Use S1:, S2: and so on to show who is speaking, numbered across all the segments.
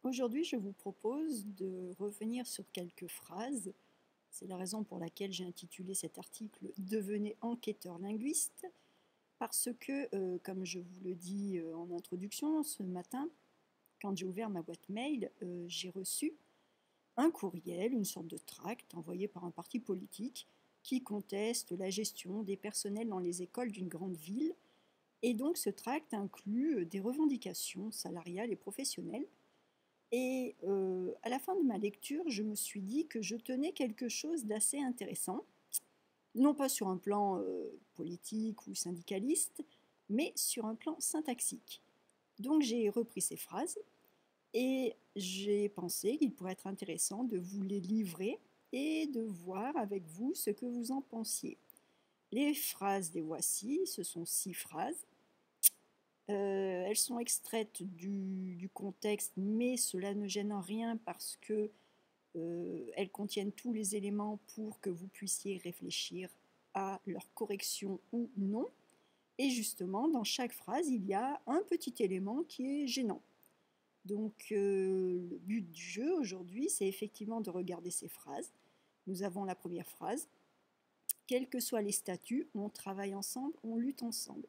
S1: Aujourd'hui, je vous propose de revenir sur quelques phrases. C'est la raison pour laquelle j'ai intitulé cet article « Devenez enquêteur linguiste » parce que, comme je vous le dis en introduction, ce matin, quand j'ai ouvert ma boîte mail, j'ai reçu un courriel, une sorte de tract envoyé par un parti politique qui conteste la gestion des personnels dans les écoles d'une grande ville. Et donc ce tract inclut des revendications salariales et professionnelles. Et à la fin de ma lecture, je me suis dit que je tenais quelque chose d'assez intéressant, non pas sur un plan politique ou syndicaliste, mais sur un plan syntaxique. Donc j'ai repris ces phrases et j'ai pensé qu'il pourrait être intéressant de vous les livrer et de voir avec vous ce que vous en pensiez. Les phrases des voici, ce sont 6 phrases. Elles sont extraites du contexte, mais cela ne gêne en rien parce que elles contiennent tous les éléments pour que vous puissiez réfléchir à leur correction ou non. Et justement, dans chaque phrase, il y a un petit élément qui est gênant. Donc, le but du jeu aujourd'hui, c'est effectivement de regarder ces phrases. Nous avons la première phrase. Quels que soient les statuts, on travaille ensemble, on lutte ensemble.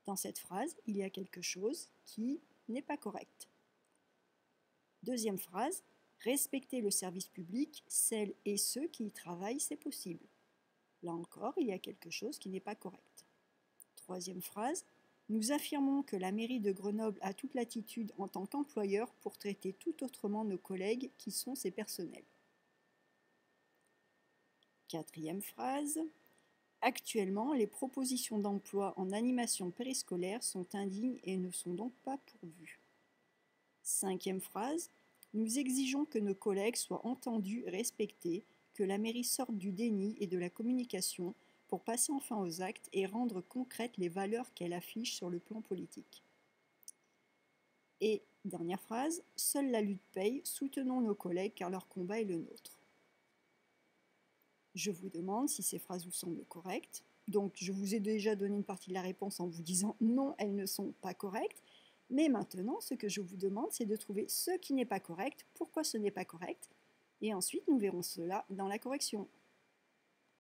S1: Dans cette phrase, il y a quelque chose qui n'est pas correct. Deuxième phrase, respecter le service public, celles et ceux qui y travaillent, c'est possible. Là encore, il y a quelque chose qui n'est pas correct. Troisième phrase, nous affirmons que la mairie de Grenoble a toute latitude en tant qu'employeur pour traiter tout autrement nos collègues qui sont ses personnels. Quatrième phrase, actuellement, les propositions d'emploi en animation périscolaire sont indignes et ne sont donc pas pourvues. Cinquième phrase, nous exigeons que nos collègues soient entendus et respectés, que la mairie sorte du déni et de la communication pour passer enfin aux actes et rendre concrètes les valeurs qu'elle affiche sur le plan politique. Et dernière phrase, seule la lutte paye, soutenons nos collègues car leur combat est le nôtre. Je vous demande si ces phrases vous semblent correctes. Donc, je vous ai déjà donné une partie de la réponse en vous disant non, elles ne sont pas correctes. Mais maintenant, ce que je vous demande, c'est de trouver ce qui n'est pas correct, pourquoi ce n'est pas correct, et ensuite nous verrons cela dans la correction.